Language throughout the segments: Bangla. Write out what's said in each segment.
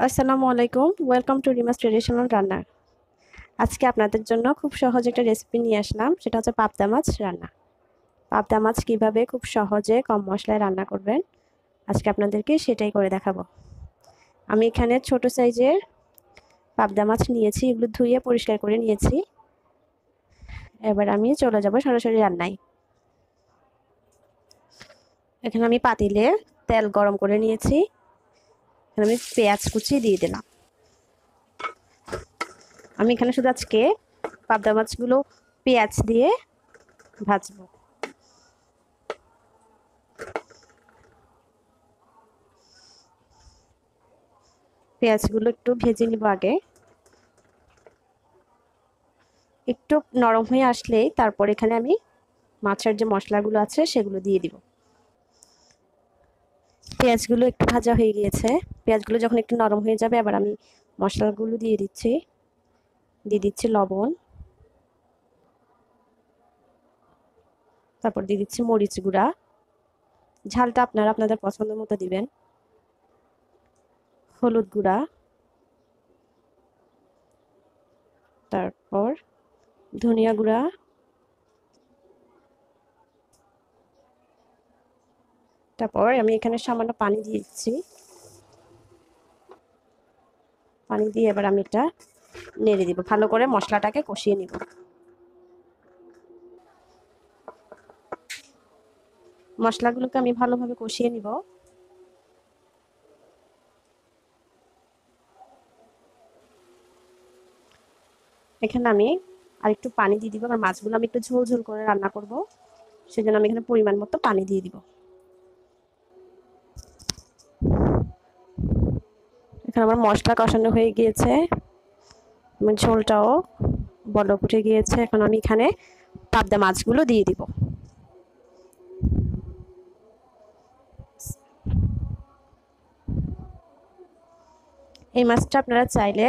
আসসালামু আলাইকুম, ওয়েলকাম টু রিমাস ট্রেডিশনাল রান্না। আজকে আপনাদের জন্য খুব সহজ একটা রেসিপি নিয়ে আসলাম, সেটা হচ্ছে পাবদা মাছ রান্না। পাবদা মাছ কিভাবে খুব সহজে কম মশলায় রান্না করবেন, আজকে আপনাদেরকে সেটাই করে দেখাবো। আমি এখানে ছোট সাইজের পাবদা মাছ নিয়েছি, এগুলো ধুয়ে পরিষ্কার করে নিয়েছি। এবার আমি চলে যাব সরাসরি রান্নায়। এখানে আমি পাতিলে তেল গরম করে নিয়েছি, এখানে আমি পেঁয়াজ কুচি দিয়ে দিলাম। আমি এখানে শুধু আজকে পাবদা মাছগুলো পেঁয়াজ দিয়ে ভাজবো। পেঁয়াজগুলো একটু ভেজে নিব আগে। একটু নরম হয়ে আসলেই তারপর এখানে আমি মাছের যে মশলাগুলো আছে সেগুলো দিয়ে দিব। পেঁয়াজগুলো একটু ভাজা হয়ে গিয়েছে, পেঁয়াজগুলো যখন একটু নরম হয়ে যাবে এবার আমি মশলাগুলো দিয়ে দিচ্ছি লবণ, তারপর দিয়ে দিচ্ছি মরিচ গুঁড়া। ঝালটা আপনারা আপনাদের পছন্দ মতো দিবেন। হলুদ গুঁড়া, তারপর ধনিয়া গুঁড়া, তারপর আমি এখানে সামান্য পানি দিয়ে দিচ্ছি। পানি দিয়ে এবার আমি এটা নেড়ে দিব, ভালো করে মশলাটাকে কষিয়ে নিব। মশলাগুলোকে আমি ভালোভাবে কষিয়ে নিব। এখানে আমি আর একটু পানি দিয়ে দিব, আর মাছগুলো আমি একটু ঝোল ঝোল করে রান্না করব, সেজন্য আমি এখানে পরিমাণ মতো পানি দিয়ে দিব। এখানে আমার মশলা কষানো হয়ে গিয়েছে, আমার ঝোলটাও বলক উঠে গিয়েছে। এখন আমি এখানে পাবদা মাছগুলো দিয়ে দিব। এই মাছটা আপনারা চাইলে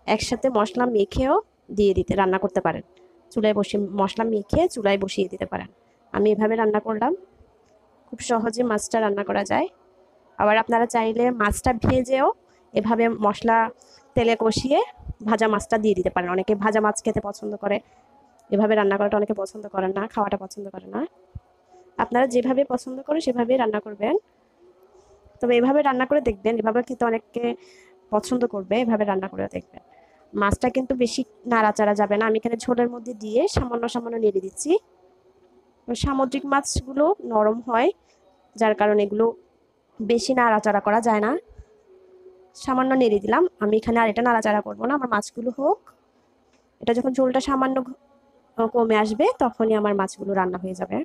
একসাথে মশলা মেখেও দিয়ে দিতে রান্না করতে পারেন, চুলায় বসিয়ে মশলা মেখে চুলায় বসিয়ে দিতে পারেন। আমি এভাবে রান্না করলাম, খুব সহজে মাছটা রান্না করা যায়। আবার আপনারা চাইলে মাছটা ভেজেও এভাবে মশলা তেলে কষিয়ে ভাজা মাছটা দিয়ে দিতে পারেন। অনেকে ভাজা মাছ খেতে পছন্দ করে, এভাবে রান্না করাটা অনেকে পছন্দ করে না, খাওয়াটা পছন্দ করে না। আপনারা যেভাবে পছন্দ করেন সেভাবেই রান্না করবেন, তবে এভাবে রান্না করে দেখবেন, এভাবে খেতে অনেকে পছন্দ করবে। এভাবে রান্না করে দেখবেন। মাছটা কিন্তু বেশি নাড়াচাড়া যাবে না, আমি এখানে ঝোলের মধ্যে দিয়ে সামান্য সামান্য নেড়ে দিচ্ছি। সামুদ্রিক মাছগুলো নরম হয়, যার কারণে এগুলো বেশি নাড়াচাড়া করা যায় না। সামান্য নেড়ে দিলাম, আমি এখানে আর এটা নাড়াচাড়া করবো না, আমার মাছগুলো হোক। এটা যখন ঝোলটা সামান্য কমে আসবে তখনই আমার মাছগুলো রান্না হয়ে যাবে।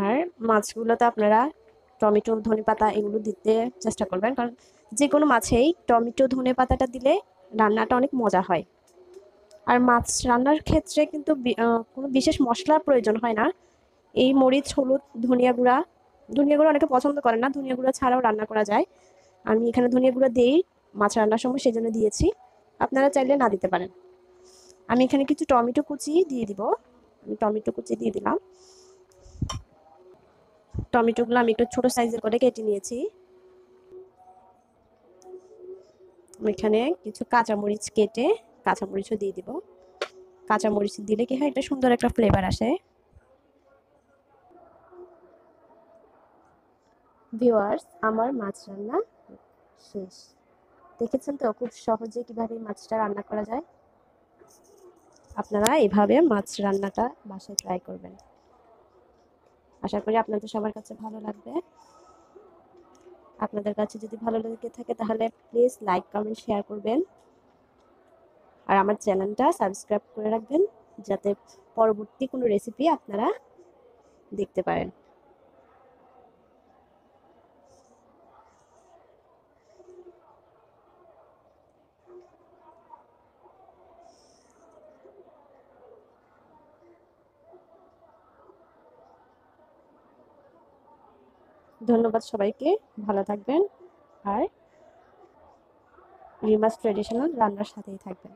আর মাছগুলোতে আপনারা টমেটো ধনেপাতা এগুলো দিতে চেষ্টা করবেন, কারণ যে কোনো মাছেই টমেটো ধনেপাতাটা দিলে রান্নাটা অনেক মজা হয়। আর মাছ রান্নার ক্ষেত্রে কিন্তু কোনো বিশেষ মশলার প্রয়োজন হয় না। এই মরিচ, হলুদ, ধনিয়া গুঁড়া অনেকে পছন্দ করে না, ধনিয়া গুঁড়া ছাড়াও রান্না করা যায়। আমি এখানে ধনিয়া গুঁড়া দিয়েই মাছ রান্নার সময় সেজন্য দিয়েছি, আপনারা চাইলে না দিতে পারেন। আমি এখানে কিছু টমেটো কুচি দিয়ে দিব, আমি টমেটো কুচি দিয়ে দিলাম। টমেটোগুলো আমি একটু ছোট সাইজের করে কেটে নিয়েছি। এখানে কিছু কাঁচামরিচ কেটে কাঁচামরিচও দিয়ে দিব। কাঁচামরিচ দিলে কি হয়, এটা সুন্দর একটা ফ্লেভার আসে। ভিউয়ার্স, আমার মাছ রান্না শেষ। দেখেছেন তো খুব সহজে কিভাবে মাছটা রান্না করা যায়। আপনারা এভাবে মাছ রান্নাটা বাসায় ট্রাই করবেন, আশা করি আপনাদের সবার কাছে ভালো লাগবে। আপনাদের কাছে যদি ভালো লেগে থাকে তাহলে প্লিজ লাইক কমেন্ট শেয়ার করবেন, আর আমার চ্যানেলটা সাবস্ক্রাইব করে রাখবেন, যাতে পরবর্তী কোনো রেসিপি আপনারা দেখতে পারেন। ধন্যবাদ সবাইকে, ভালো থাকবেন, আর রিমাস ট্রেডিশনাল রান্নার সাথেই থাকবেন।